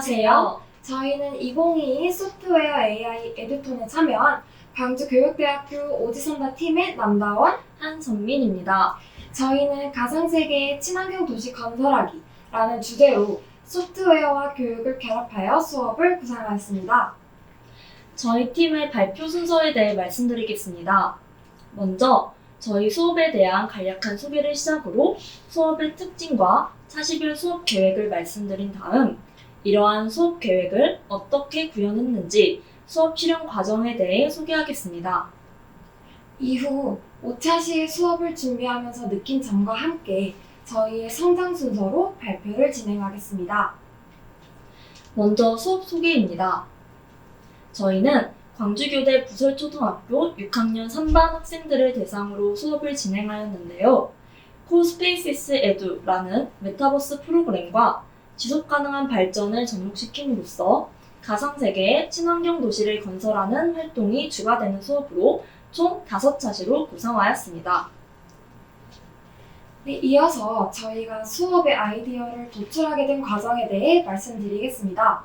안녕하세요. 저희는 2022 소프트웨어 AI 에듀톤에 참여한 광주교육대학교 오지선다 팀의 남다원, 한선민입니다. 저희는 가상세계의 친환경 도시 건설하기라는 주제로 소프트웨어와 교육을 결합하여 수업을 구상하였습니다. 저희 팀의 발표 순서에 대해 말씀드리겠습니다. 먼저 저희 수업에 대한 간략한 소개를 시작으로 수업의 특징과 차시별 수업 계획을 말씀드린 다음 이러한 수업 계획을 어떻게 구현했는지 수업 실현 과정에 대해 소개하겠습니다. 이후 5차 시의 수업을 준비하면서 느낀 점과 함께 저희의 성장 순서로 발표를 진행하겠습니다. 먼저 수업 소개입니다. 저희는 광주교대 부설초등학교 6학년 3반 학생들을 대상으로 수업을 진행하였는데요. 코스페이시스 에듀라는 메타버스 프로그램과 지속가능한 발전을 접목시킴으로써 가상세계의 친환경 도시를 건설하는 활동이 주가 되는 수업으로 총 5차시로 구성하였습니다. 네, 이어서 저희가 수업의 아이디어를 도출하게 된 과정에 대해 말씀드리겠습니다.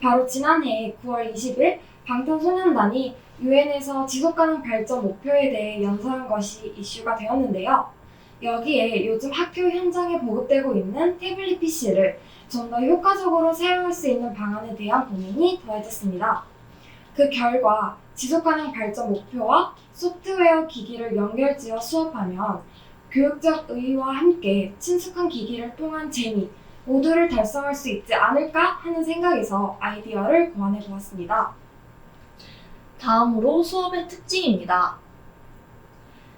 바로 지난해 9월 20일 방탄소년단이 유엔에서 지속가능 발전 목표에 대해 연설한 것이 이슈가 되었는데요. 여기에 요즘 학교 현장에 보급되고 있는 태블릿 PC를 좀 더 효과적으로 사용할 수 있는 방안에 대한 고민이 더해졌습니다. 그 결과 지속가능 발전 목표와 소프트웨어 기기를 연결지어 수업하면 교육적 의의와 함께 친숙한 기기를 통한 재미 모두를 달성할 수 있지 않을까 하는 생각에서 아이디어를 고안해 보았습니다. 다음으로 수업의 특징입니다.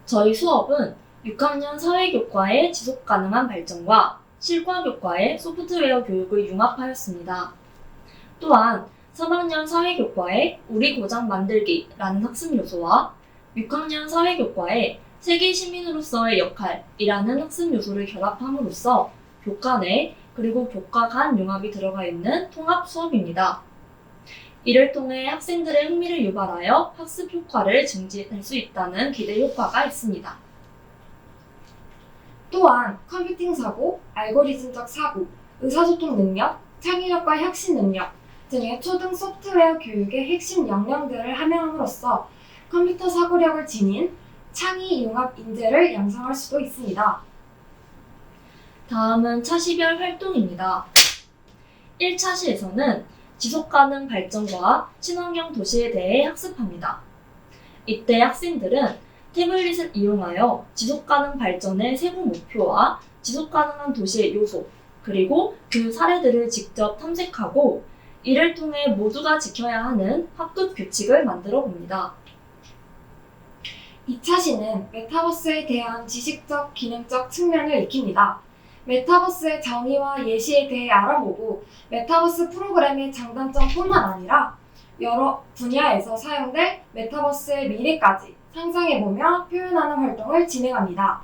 저희 수업은 6학년 사회교과의 지속가능한 발전과 실과교과의 소프트웨어 교육을 융합하였습니다. 또한 3학년 사회교과의 우리 고장 만들기라는 학습 요소와 6학년 사회교과의 세계 시민으로서의 역할이라는 학습 요소를 결합함으로써 교과 내 그리고 교과 간 융합이 들어가 있는 통합 수업입니다. 이를 통해 학생들의 흥미를 유발하여 학습 효과를 증진할 수 있다는 기대 효과가 있습니다. 또한 컴퓨팅 사고, 알고리즘적 사고, 의사소통 능력, 창의력과 혁신 능력 등의 초등 소프트웨어 교육의 핵심 역량들을 함양함으로써 컴퓨터 사고력을 지닌 창의 융합 인재를 양성할 수도 있습니다. 다음은 차시별 활동입니다. 1차 시에서는 지속가능 발전과 친환경 도시에 대해 학습합니다. 이때 학생들은 태블릿을 이용하여 지속가능 발전의 세부 목표와 지속가능한 도시의 요소, 그리고 그 사례들을 직접 탐색하고 이를 통해 모두가 지켜야 하는 학급 규칙을 만들어 봅니다. 2차 시는 메타버스에 대한 지식적, 기능적 측면을 익힙니다. 메타버스의 정의와 예시에 대해 알아보고 메타버스 프로그램의 장단점뿐만 아니라 여러 분야에서 사용될 메타버스의 미래까지 상상해보며 표현하는 활동을 진행합니다.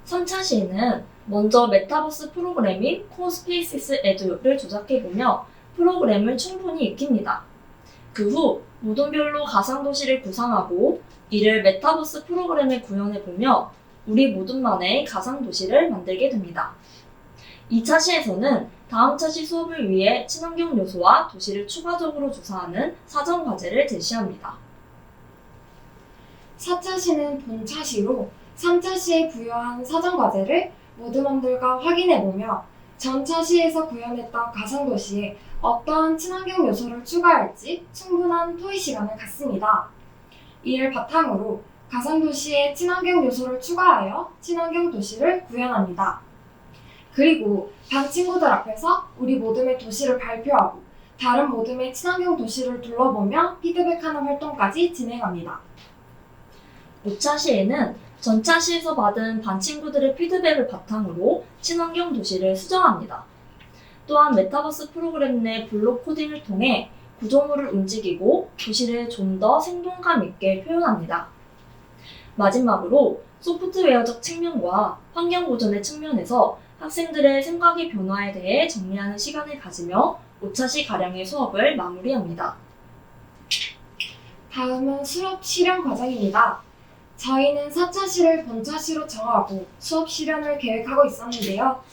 3차 시에는 먼저 메타버스 프로그램인 코스페이시스 에듀를 조작해보며 프로그램을 충분히 익힙니다. 그 후 모둠별로 가상도시를 구상하고 이를 메타버스 프로그램에 구현해보며 우리 모둠만의 가상도시를 만들게 됩니다. 2차 시에서는 다음 차시 수업을 위해 친환경 요소와 도시를 추가적으로 조사하는 사전 과제를 제시합니다. 4차 시는 본차 시로 3차 시에 부여한 사전 과제를 모둠원들과 확인해보며 전차 시에서 구현했던 가상도시에 어떠한 친환경 요소를 추가할지 충분한 토의 시간을 갖습니다. 이를 바탕으로 가상도시에 친환경 요소를 추가하여 친환경 도시를 구현합니다. 그리고 반 친구들 앞에서 우리 모둠의 도시를 발표하고 다른 모둠의 친환경 도시를 둘러보며 피드백하는 활동까지 진행합니다. 5차 시에는 전차 시에서 받은 반 친구들의 피드백을 바탕으로 친환경 도시를 수정합니다. 또한 메타버스 프로그램 내 블록 코딩을 통해 구조물을 움직이고 도시를 좀 더 생동감 있게 표현합니다. 마지막으로 소프트웨어적 측면과 환경 보존의 측면에서 학생들의 생각의 변화에 대해 정리하는 시간을 가지며 5차시 가량의 수업을 마무리합니다. 다음은 수업 실현 과정입니다. 저희는 4차시를 본차시로 정하고 수업 실현을 계획하고 있었는데요.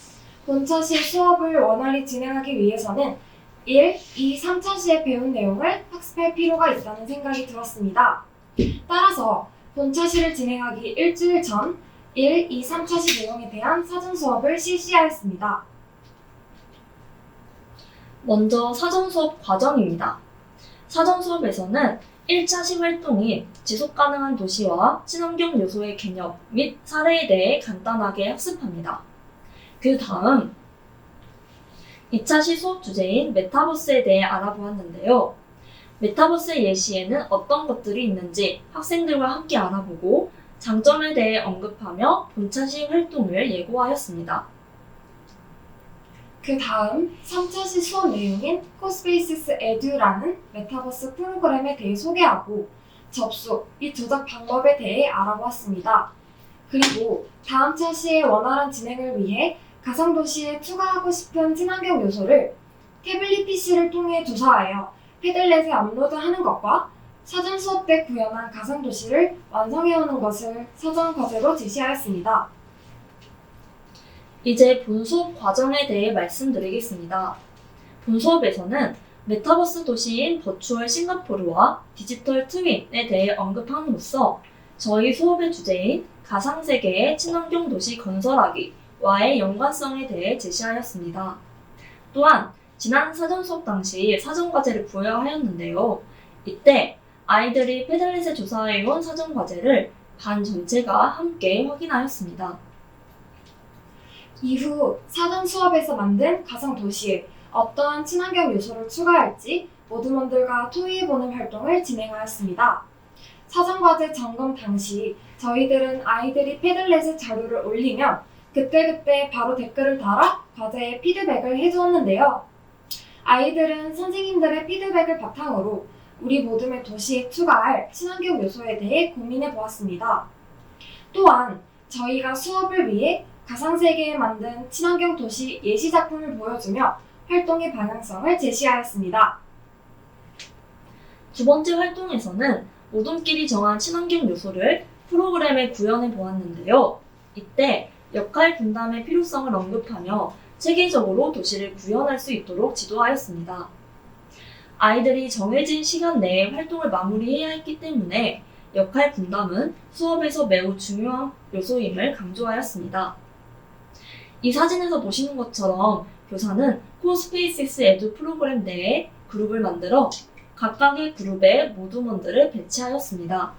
본처시 수업을 원활히 진행하기 위해서는 1, 2, 3차시에 배운 내용을 학습할 필요가 있다는 생각이 들었습니다. 따라서 본처시를 진행하기 일주일 전 1, 2, 3차시 내용에 대한 사전 수업을 실시하였습니다. 먼저 사전 수업 과정입니다. 사전 수업에서는 1차시 활동인 지속 가능한 도시와 친환경 요소의 개념 및 사례에 대해 간단하게 학습합니다. 그 다음 2차시 수업 주제인 메타버스에 대해 알아보았는데요. 메타버스 예시에는 어떤 것들이 있는지 학생들과 함께 알아보고 장점에 대해 언급하며 본차시 활동을 예고하였습니다. 그 다음 3차시 수업 내용인 코스페이시스 에듀라는 메타버스 프로그램에 대해 소개하고 접속 및 조작 방법에 대해 알아보았습니다. 그리고 다음 차시의 원활한 진행을 위해 가상도시에 추가하고 싶은 친환경 요소를 태블릿 PC를 통해 조사하여 패들렛에 업로드하는 것과 사전 수업 때 구현한 가상도시를 완성해오는 것을 사전 과제로 제시하였습니다. 이제 본 수업 과정에 대해 말씀드리겠습니다. 본 수업에서는 메타버스 도시인 버추얼 싱가포르와 디지털 트윈에 대해 언급함으로써 저희 수업의 주제인 가상세계의 친환경 도시 건설하기와의 연관성에 대해 제시하였습니다. 또한 지난 사전 수업 당시 사전 과제를 부여하였는데요. 이때 아이들이 패들렛에 조사해온 사전 과제를 반 전체가 함께 확인하였습니다. 이후 사전 수업에서 만든 가상 도시에 어떠한 친환경 요소를 추가할지 모두분들과 토의해보는 활동을 진행하였습니다. 사전 과제 점검 당시 저희들은 아이들이 패들렛에 자료를 올리면 그때그때 바로 댓글을 달아 과제에 피드백을 해주었는데요. 아이들은 선생님들의 피드백을 바탕으로 우리 모둠의 도시에 추가할 친환경 요소에 대해 고민해 보았습니다. 또한 저희가 수업을 위해 가상세계에 만든 친환경 도시 예시 작품을 보여주며 활동의 방향성을 제시하였습니다. 두 번째 활동에서는 모둠끼리 정한 친환경 요소를 프로그램에 구현해 보았는데요. 이때 역할 분담의 필요성을 언급하며 체계적으로 도시를 구현할 수 있도록 지도하였습니다. 아이들이 정해진 시간 내에 활동을 마무리해야 했기 때문에 역할 분담은 수업에서 매우 중요한 요소임을 강조하였습니다. 이 사진에서 보시는 것처럼 교사는 코스페이시스 에듀 프로그램 내에 그룹을 만들어 각각의 그룹에 모둠원들을 배치하였습니다.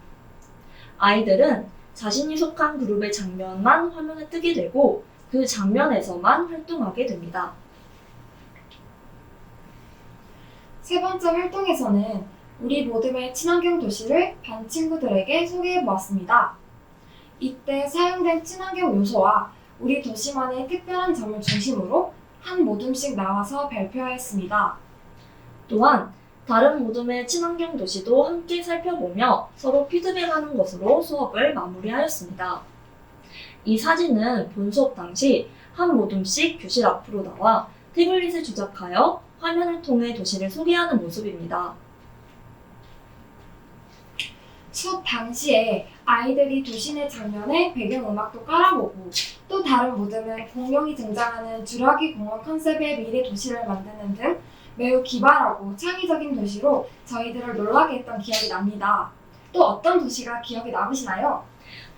아이들은 자신이 속한 그룹의 장면만 화면에 뜨게 되고 그 장면에서만 활동하게 됩니다. 세 번째 활동에서는 우리 모둠의 친환경 도시를 반 친구들에게 소개해 보았습니다. 이때 사용된 친환경 요소와 우리 도시만의 특별한 점을 중심으로 한 모둠씩 나와서 발표하였습니다. 또한 다른 모둠의 친환경 도시도 함께 살펴보며 서로 피드백하는 것으로 수업을 마무리하였습니다. 이 사진은 본 수업 당시 한 모둠씩 교실 앞으로 나와 태블릿을 조작하여 화면을 통해 도시를 소개하는 모습입니다. 수업 당시에 아이들이 도시 내 장면에 배경음악도 깔아보고 또 다른 모둠은 공룡이 등장하는 주라기 공원 컨셉의 미래 도시를 만드는 등 매우 기발하고 창의적인 도시로 저희들을 놀라게 했던 기억이 납니다. 또 어떤 도시가 기억에 남으시나요?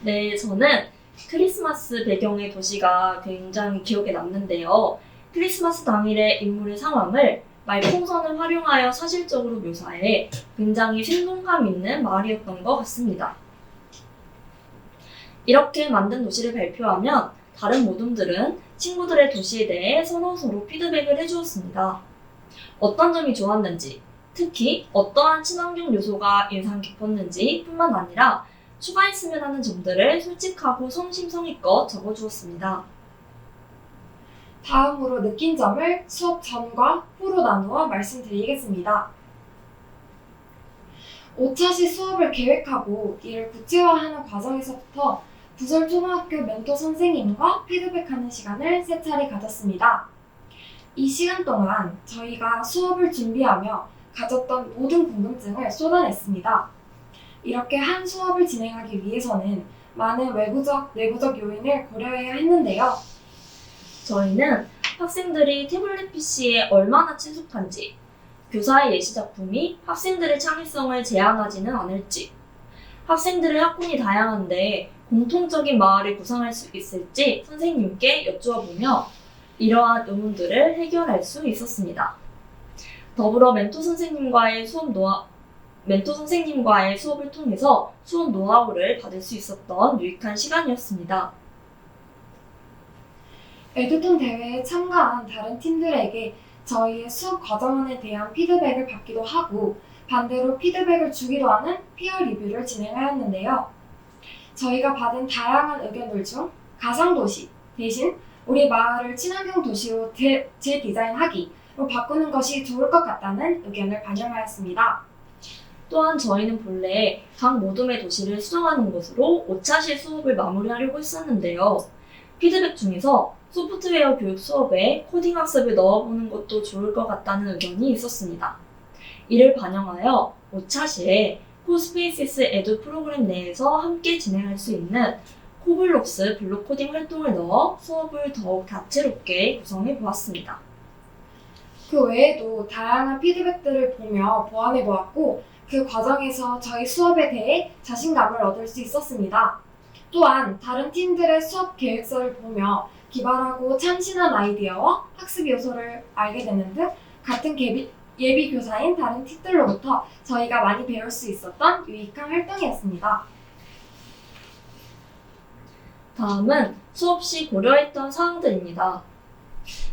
네, 저는 크리스마스 배경의 도시가 굉장히 기억에 남는데요. 크리스마스 당일의 인물의 상황을 말풍선을 활용하여 사실적으로 묘사해 굉장히 생동감 있는 말이었던 것 같습니다. 이렇게 만든 도시를 발표하면 다른 모둠들은 친구들의 도시에 대해 서로 피드백을 해주었습니다. 어떤 점이 좋았는지, 특히 어떠한 친환경 요소가 인상 깊었는지 뿐만 아니라 추가했으면 하는 점들을 솔직하고 성심성의껏 적어주었습니다. 다음으로 느낀 점을 수업 전과 후로 나누어 말씀드리겠습니다. 5차시 수업을 계획하고 이를 구체화하는 과정에서부터 부설 초등학교 멘토 선생님과 피드백하는 시간을 3차례 가졌습니다. 이 시간 동안 저희가 수업을 준비하며 가졌던 모든 궁금증을 쏟아냈습니다. 이렇게 한 수업을 진행하기 위해서는 많은 외부적, 내부적 요인을 고려해야 했는데요. 저희는 학생들이 태블릿 PC에 얼마나 친숙한지, 교사의 예시 작품이 학생들의 창의성을 제한하지는 않을지, 학생들의 학군이 다양한데 공통적인 마을을 구상할 수 있을지 선생님께 여쭈어보며 이러한 의문들을 해결할 수 있었습니다. 더불어 멘토 선생님과의 수업을 통해서 수업 노하우를 받을 수 있었던 유익한 시간이었습니다. 에듀톤 대회에 참가한 다른 팀들에게 저희의 수업 과정안에 대한 피드백을 받기도 하고 반대로 피드백을 주기도 하는 피어 리뷰를 진행하였는데요. 저희가 받은 다양한 의견들 중 가상도시 대신 우리 마을을 친환경 도시로 재디자인하기로 바꾸는 것이 좋을 것 같다는 의견을 반영하였습니다. 또한 저희는 본래 각 모둠의 도시를 수정하는 것으로 5차실 수업을 마무리하려고 했었는데요. 피드백 중에서 소프트웨어 교육 수업에 코딩 학습을 넣어보는 것도 좋을 것 같다는 의견이 있었습니다. 이를 반영하여 5차실에 코스페이시스 에듀 프로그램 내에서 함께 진행할 수 있는 코블록스 블록 코딩 활동을 넣어 수업을 더욱 다채롭게 구성해 보았습니다. 그 외에도 다양한 피드백들을 보며 보완해 보았고 그 과정에서 저희 수업에 대해 자신감을 얻을 수 있었습니다. 또한 다른 팀들의 수업 계획서를 보며 기발하고 참신한 아이디어와 학습 요소를 알게 되는 등 같은 예비 교사인 다른 팀들로부터 저희가 많이 배울 수 있었던 유익한 활동이었습니다. 다음은 수업 시 고려했던 사항들입니다.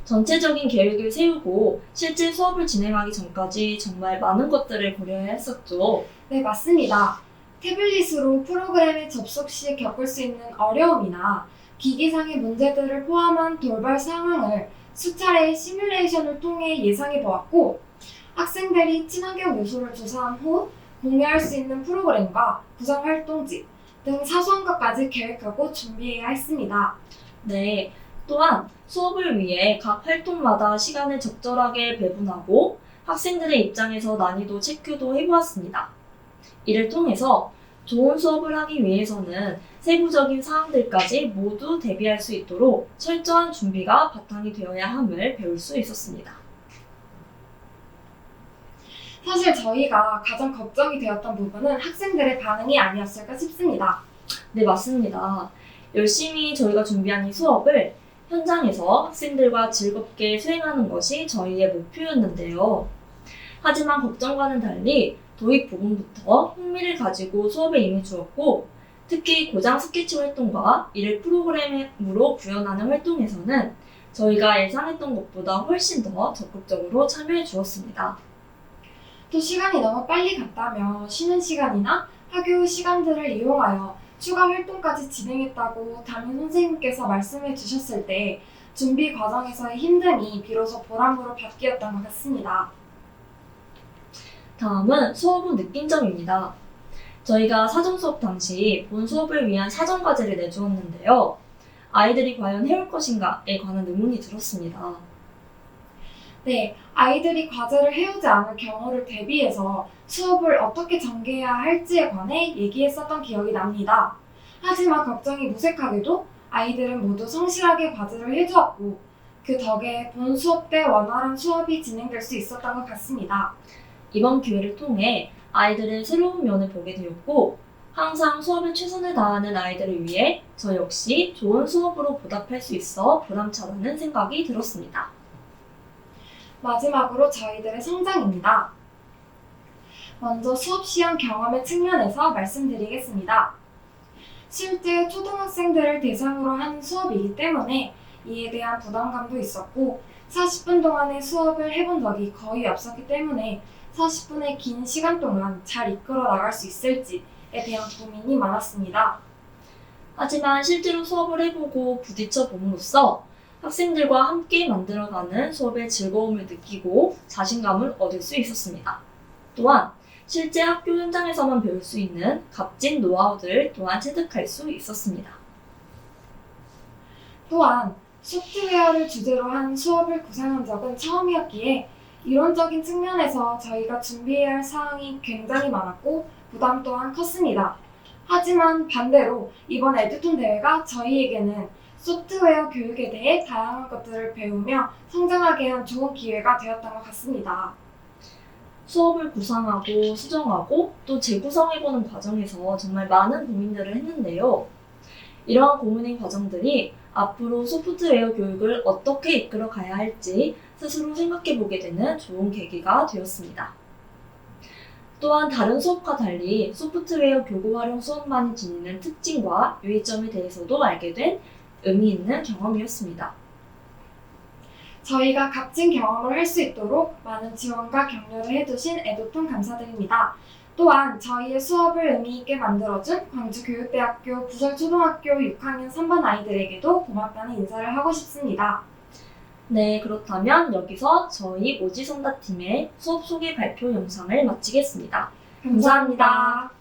전체적인 계획을 세우고 실제 수업을 진행하기 전까지 정말 많은 것들을 고려해야 했었죠. 네, 맞습니다. 태블릿으로 프로그램에 접속 시 겪을 수 있는 어려움이나 기기상의 문제들을 포함한 돌발 상황을 수차례의 시뮬레이션을 통해 예상해 보았고 학생들이 친환경 요소를 조사한 후 공유할 수 있는 프로그램과 구성 활동지 등 사소한 것까지 계획하고 준비해야 했습니다. 네, 또한 수업을 위해 각 활동마다 시간을 적절하게 배분하고 학생들의 입장에서 난이도 체크도 해보았습니다. 이를 통해서 좋은 수업을 하기 위해서는 세부적인 사항들까지 모두 대비할 수 있도록 철저한 준비가 바탕이 되어야 함을 배울 수 있었습니다. 사실 저희가 가장 걱정이 되었던 부분은 학생들의 반응이 아니었을까 싶습니다. 네, 맞습니다. 열심히 저희가 준비한 이 수업을 현장에서 학생들과 즐겁게 수행하는 것이 저희의 목표였는데요. 하지만 걱정과는 달리 도입 부분부터 흥미를 가지고 수업에 임해주었고 특히 고장 스케치 활동과 이를 프로그램으로 구현하는 활동에서는 저희가 예상했던 것보다 훨씬 더 적극적으로 참여해 주었습니다. 또 시간이 너무 빨리 갔다며 쉬는 시간이나 학교 시간들을 이용하여 추가 활동까지 진행했다고 담임 선생님께서 말씀해 주셨을 때 준비 과정에서의 힘듦이 비로소 보람으로 바뀌었던 것 같습니다. 다음은 수업 후 느낀 점입니다. 저희가 사전 수업 당시 본 수업을 위한 사전 과제를 내주었는데요. 아이들이 과연 해올 것인가에 관한 의문이 들었습니다. 네, 아이들이 과제를 해오지 않을 경우를 대비해서 수업을 어떻게 전개해야 할지에 관해 얘기했었던 기억이 납니다. 하지만 걱정이 무색하게도 아이들은 모두 성실하게 과제를 해주었고 그 덕에 본 수업 때 원활한 수업이 진행될 수 있었던 것 같습니다. 이번 기회를 통해 아이들의 새로운 면을 보게 되었고 항상 수업에 최선을 다하는 아이들을 위해 저 역시 좋은 수업으로 보답할 수 있어 보람차다는 생각이 들었습니다. 마지막으로 저희들의 성장입니다. 먼저 수업 시험 경험의 측면에서 말씀드리겠습니다. 실제 초등학생들을 대상으로 한 수업이기 때문에 이에 대한 부담감도 있었고 40분 동안의 수업을 해본 적이 거의 없었기 때문에 40분의 긴 시간 동안 잘 이끌어 나갈 수 있을지에 대한 고민이 많았습니다. 하지만 실제로 수업을 해보고 부딪혀 봄으로써 학생들과 함께 만들어가는 수업의 즐거움을 느끼고 자신감을 얻을 수 있었습니다. 또한 실제 학교 현장에서만 배울 수 있는 값진 노하우들 또한 체득할 수 있었습니다. 또한 소프트웨어를 주제로 한 수업을 구상한 적은 처음이었기에 이론적인 측면에서 저희가 준비해야 할 사항이 굉장히 많았고 부담 또한 컸습니다. 하지만 반대로 이번 에듀톤 대회가 저희에게는 소프트웨어 교육에 대해 다양한 것들을 배우며 성장하게 한 좋은 기회가 되었던 것 같습니다. 수업을 구상하고 수정하고 또 재구성해보는 과정에서 정말 많은 고민들을 했는데요. 이러한 고민의 과정들이 앞으로 소프트웨어 교육을 어떻게 이끌어 가야 할지 스스로 생각해보게 되는 좋은 계기가 되었습니다. 또한 다른 수업과 달리 소프트웨어 교구 활용 수업만이 지니는 특징과 유의점에 대해서도 알게 된 의미 있는 경험이었습니다. 저희가 값진 경험을 할 수 있도록 많은 지원과 격려를 해주신 에듀톤 감사드립니다. 또한 저희의 수업을 의미 있게 만들어준 광주교육대학교 부설초등학교 6학년 3반 아이들에게도 고맙다는 인사를 하고 싶습니다. 네, 그렇다면 여기서 저희 오지성다팀의 수업 소개 발표 영상을 마치겠습니다. 감사합니다.